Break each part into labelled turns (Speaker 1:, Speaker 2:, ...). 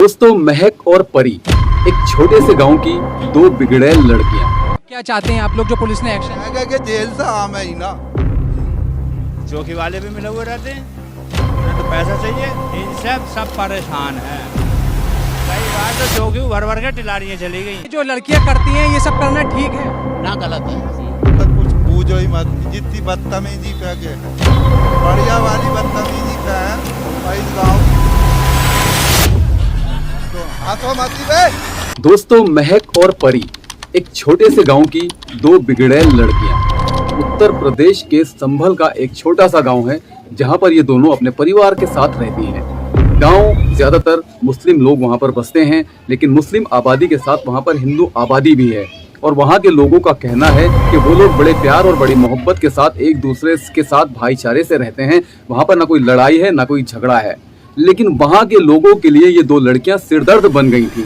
Speaker 1: दोस्तों, महक और परी एक छोटे से गांव की दो बिगड़ैल लड़कियां।
Speaker 2: क्या चाहते हैं आप लोग जो पुलिस ने एक्शन?
Speaker 3: के जेल से आम है ही ना।
Speaker 4: चौकी वाले भी मिले हुए रहते हैं, उन्हें तो पैसा चाहिए। इनसे सब परेशान हैं। कई बार तो चौकी भर भर के टिलारियाँ चली गई।
Speaker 2: जो लड़कियां करती हैं ये सब करना ठीक है
Speaker 4: ना गलत है।
Speaker 3: तो कुछ पूछो ही मत, जितनी बदतमीजी पे के बढ़िया वाली बदतमीजी पे है भाई गाँव तो हाथों माती बे।
Speaker 1: दोस्तों, महक और परी एक छोटे से गांव की दो बिगड़ैल लड़कियां। उत्तर प्रदेश के संभल का एक छोटा सा गांव है जहां पर ये दोनों अपने परिवार के साथ रहती हैं। गांव ज्यादातर मुस्लिम लोग वहां पर बसते हैं, लेकिन मुस्लिम आबादी के साथ वहां पर हिंदू आबादी भी है। और वहां के लोगों का कहना है कि वो लोग बड़े प्यार और बड़ी मोहब्बत के साथ एक दूसरे के साथ भाईचारे से रहते हैं। वहां पर ना कोई लड़ाई है ना कोई झगड़ा है। लेकिन वहां के लोगों के लिए ये दो लड़कियां सिरदर्द बन गई थी।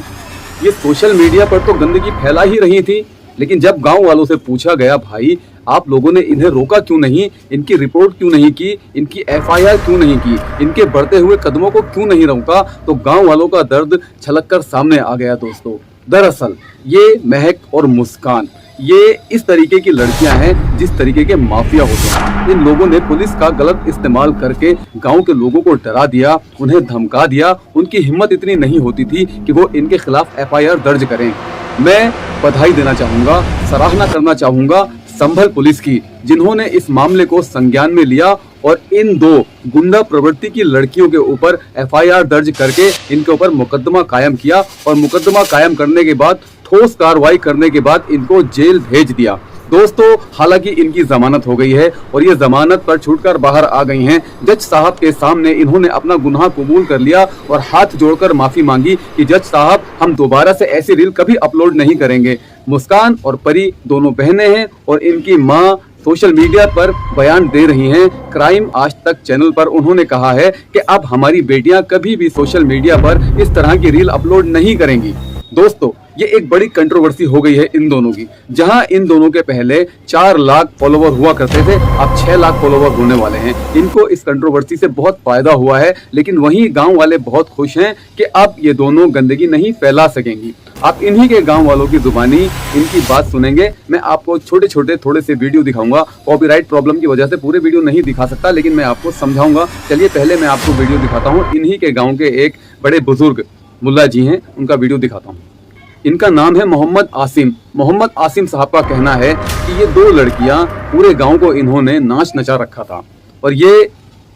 Speaker 1: ये सोशल मीडिया पर तो गंदगी फैला ही रही थी, लेकिन जब गांव वालों से पूछा गया, भाई आप लोगों ने इन्हें रोका क्यों नहीं, इनकी रिपोर्ट क्यों नहीं की, इनकी एफआईआर क्यों नहीं की, इनके बढ़ते हुए कदमों को क्यों नहीं रोका, तो गांव वालों का दर्द छलक कर सामने आ गया। दोस्तों, दरअसल ये महक और मुस्कान ये इस तरीके की लड़कियां हैं जिस तरीके के माफिया होते हैं। इन लोगों ने पुलिस का गलत इस्तेमाल करके गांव के लोगों को डरा दिया, उन्हें धमका दिया। उनकी हिम्मत इतनी नहीं होती थी कि वो इनके खिलाफ एफआईआर दर्ज करें। मैं बधाई देना चाहूंगा, सराहना करना चाहूंगा संभल पुलिस की, जिन्होंने इस मामले को संज्ञान में लिया और इन दो गुंडा प्रवृत्ति की लड़कियों के ऊपर एफआईआर दर्ज करके इनके ऊपर मुकदमा कायम किया। और मुकदमा कायम करने के बाद ठोस कार्रवाई करने के बाद इनको जेल भेज दिया। दोस्तों, हालांकि इनकी जमानत हो गई है और ये जमानत पर छूटकर बाहर आ गई हैं। जज साहब के सामने इन्होंने अपना गुनाह कबूल कर लिया और हाथ जोड़कर माफी मांगी कि जज साहब, हम दोबारा से ऐसी रील कभी अपलोड नहीं करेंगे। मुस्कान और परी दोनों बहनें हैं और इनकी माँ सोशल मीडिया पर बयान दे रही हैं। क्राइम आज तक चैनल पर उन्होंने कहा है कि अब हमारी बेटियां कभी भी सोशल मीडिया पर इस तरह की रील अपलोड नहीं करेंगी। दोस्तों, ये एक बड़ी कंट्रोवर्सी हो गई है इन दोनों की। जहां इन दोनों के पहले 4 लाख फॉलोवर हुआ करते थे, अब 6 लाख फॉलोवर होने वाले हैं। इनको इस कंट्रोवर्सी से बहुत फायदा हुआ है, लेकिन वहीं गांव वाले बहुत खुश हैं कि अब ये दोनों गंदगी नहीं फैला सकेंगी। आप इन्हीं के गांव वालों की जुबानी इनकी बात सुनेंगे। मैं आपको छोटे छोटे थोड़े से वीडियो दिखाऊंगा। कॉपीराइट प्रॉब्लम की वजह से पूरे वीडियो नहीं दिखा सकता, लेकिन मैं आपको समझाऊंगा। चलिए पहले मैं आपको वीडियो दिखाता हूँ। इन्हीं के गाँव के एक बड़े बुजुर्ग मुल्ला जी हैं, उनका वीडियो दिखाता हूँ। इनका नाम है मोहम्मद आसिम। मोहम्मद आसिम साहब का कहना है कि ये दो लड़कियां पूरे गांव को इन्होंने नाच नचा रखा था। और ये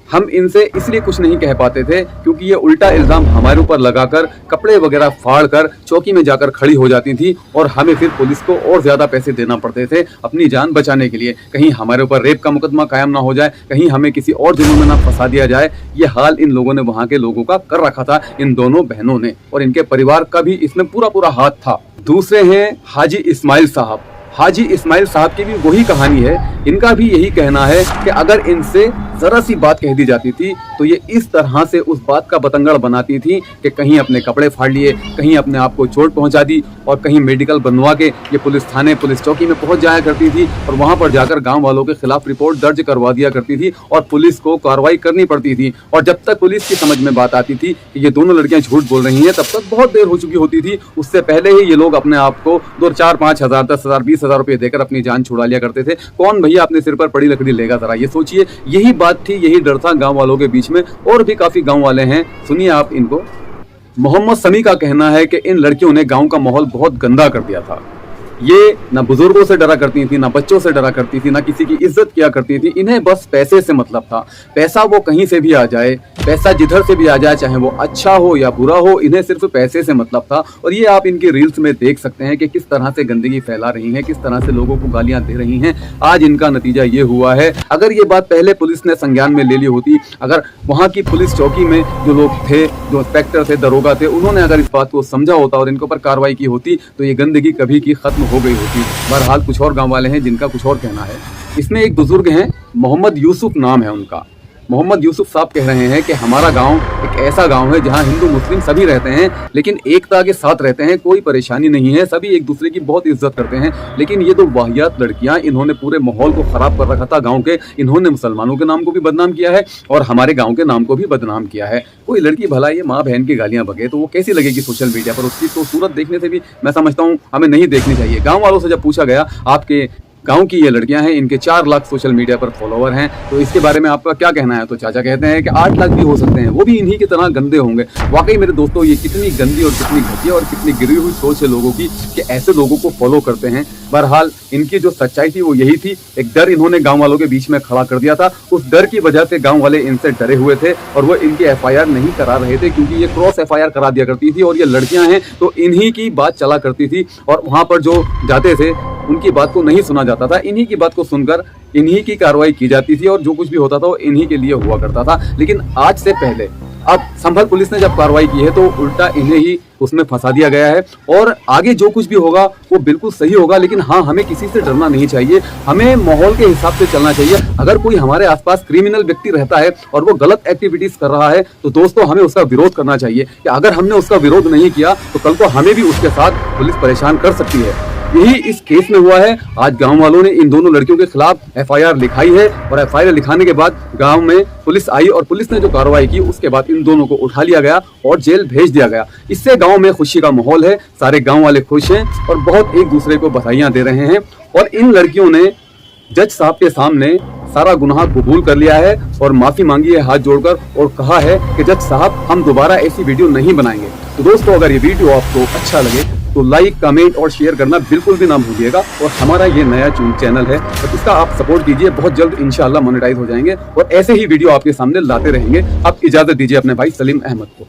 Speaker 1: हम इनसे इसलिए कुछ नहीं कह पाते थे क्योंकि ये उल्टा इल्जाम हमारे ऊपर लगाकर कपड़े वगैरह फाड़ कर चौकी में जाकर खड़ी हो जाती थी और हमें फिर पुलिस को और ज्यादा पैसे देना पड़ते थे अपनी जान बचाने के लिए। कहीं हमारे ऊपर रेप का मुकदमा कायम ना हो जाए, कहीं हमें किसी और जुर्म में ना फंसा दिया जाए। ये हाल इन लोगों ने वहाँ के लोगों का कर रखा था, इन दोनों बहनों ने, और इनके परिवार का भी इसमें पूरा पूरा हाथ था। दूसरे हैं हाजी इस्माइल साहब। हाजी इस्माइल साहब की भी वही कहानी है। इनका भी यही कहना है कि अगर इनसे जरा सी बात कह दी जाती थी तो ये इस तरह से उस बात का बतंगड़ बनाती थी कि कहीं अपने कपड़े फाड़ लिए, कहीं अपने आप को चोट पहुंचा दी और कहीं मेडिकल बनवा के ये पुलिस थाने, पुलिस चौकी में पहुंच जाया करती थी और वहां पर जाकर गांव वालों के खिलाफ रिपोर्ट दर्ज करवा दिया करती थी और पुलिस को कार्रवाई करनी पड़ती थी। और जब तक पुलिस की समझ में बात आती थी कि ये दोनों लड़कियां झूठ बोल रही हैं, तब तक बहुत देर हो चुकी होती थी। उससे पहले ही ये लोग अपने आप को 2, 4, 5 हजार, 10 हजार, 20 हजार रुपये देकर अपनी जान छुड़ा लिया करते थे। कौन भैया अपने सिर पर पड़ी लकड़ी लेगा, जरा ये सोचिए। यही बात थी, यही डर था गांव वालों के बीच में। और भी काफी गांव वाले हैं, सुनिए आप इनको। मोहम्मद समी का कहना है कि इन लड़कियों ने गांव का माहौल बहुत गंदा कर दिया था। ये ना बुजुर्गों से डरा करती थी, ना बच्चों से डरा करती थी, ना किसी की इज्जत किया करती थी। इन्हें बस पैसे से मतलब था। पैसा वो कहीं से भी आ जाए, पैसा जिधर से भी आ जाए, चाहे वो अच्छा हो या बुरा हो, इन्हें सिर्फ पैसे से मतलब था। और ये आप इनकी रील्स में देख सकते हैं कि किस तरह से गंदगी फैला रही हैं, किस तरह से लोगों को गालियां दे रही हैं। आज इनका नतीजा ये हुआ है। अगर ये बात पहले पुलिस ने संज्ञान में ले ली होती, अगर वहाँ की पुलिस चौकी में जो लोग थे, जो इंस्पेक्टर थे, दरोगा थे, उन्होंने अगर इस बात को समझा होता और इनके ऊपर कार्रवाई की होती, तो ये गंदगी कभी की खत्म हो गई होती। बहरहाल कुछ और गांव वाले हैं जिनका कुछ और कहना है। इसमें एक बुजुर्ग हैं, मोहम्मद यूसुफ नाम है उनका। मोहम्मद यूसुफ साहब कह रहे हैं कि हमारा गांव एक ऐसा गांव है जहां हिंदू मुस्लिम सभी रहते हैं, लेकिन एकता के साथ रहते हैं, कोई परेशानी नहीं है, सभी एक दूसरे की बहुत इज्जत करते हैं। लेकिन ये दो वाहियात लड़कियां, इन्होंने पूरे माहौल को खराब कर रखा था गांव के। इन्होंने मुसलमानों के नाम को भी बदनाम किया है और हमारे गांव के नाम को भी बदनाम किया है। कोई लड़की भला ये माँ बहन की गालियां बके तो वो कैसी लगेगी सोशल मीडिया पर? उसकी तो सूरत देखने से भी मैं समझता हूँ हमें नहीं देखनी चाहिए। गाँव वालों से जब पूछा गया, आपके गांव की ये लड़कियां हैं, इनके 4 लाख सोशल मीडिया पर फॉलोवर हैं, तो इसके बारे में आपका क्या कहना है? तो चाचा कहते हैं कि 8 लाख भी हो सकते हैं, वो भी इन्हीं की तरह गंदे होंगे। वाकई मेरे दोस्तों, ये कितनी गंदी और कितनी घटिया और कितनी गिरी हुई सोच है लोगों की कि ऐसे लोगों को फॉलो करते हैं। बहरहाल इनकी जो सच्चाई थी वो यही थी। एक डर इन्होंने गाँव वालों के बीच में खड़ा कर दिया था। उस डर की वजह से गाँव वाले इनसे डरे हुए थे और वो इनकी FIR नहीं करा रहे थे, क्योंकि ये क्रॉस FIR करा दिया करती थी और ये लड़कियां हैं तो इन्हीं की बात चला करती थी और वहां पर जो जाते थे उनकी बात को नहीं सुना जाता था। इन्हीं की बात को सुनकर इन्हीं की कार्रवाई की जाती थी और जो कुछ भी होता था वो इन्हीं के लिए हुआ करता था। लेकिन आज से पहले अब संभल पुलिस ने जब कार्रवाई की है तो उल्टा इन्हें ही उसमें फंसा दिया गया है और आगे जो कुछ भी होगा वो बिल्कुल सही होगा। लेकिन हाँ, हमें किसी से डरना नहीं चाहिए, हमें माहौल के हिसाब से चलना चाहिए। अगर कोई हमारे आसपास क्रिमिनल व्यक्ति रहता है और वो गलत एक्टिविटीज कर रहा है तो दोस्तों हमें उसका विरोध करना चाहिए कि अगर हमने उसका विरोध नहीं किया तो कल को हमें भी उसके साथ पुलिस परेशान कर सकती है। यही इस केस में हुआ है। आज गांव वालों ने इन दोनों लड़कियों के खिलाफ FIR लिखाई है और FIR लिखाने के बाद गांव में पुलिस आई और पुलिस ने जो कार्रवाई की उसके बाद इन दोनों को उठा लिया गया और जेल भेज दिया गया। इससे गांव में खुशी का माहौल है, सारे गांव वाले खुश हैं और बहुत एक दूसरे को बधाइयां दे रहे हैं। और इन लड़कियों ने जज साहब के सामने सारा गुनाह कबूल कर लिया है और माफी मांगी है हाथ जोड़कर और कहा है कि जज साहब हम दोबारा ऐसी वीडियो नहीं बनाएंगे। तो दोस्तों, अगर ये वीडियो आपको अच्छा लगे तो लाइक, कमेंट और शेयर करना बिल्कुल भी ना भूलिएगा। और हमारा ये नया चैनल है तो इसका आप सपोर्ट कीजिए, बहुत जल्द इंशाल्लाह मोनेटाइज हो जाएंगे और ऐसे ही वीडियो आपके सामने लाते रहेंगे। अब इजाजत दीजिए अपने भाई सलीम अहमद को।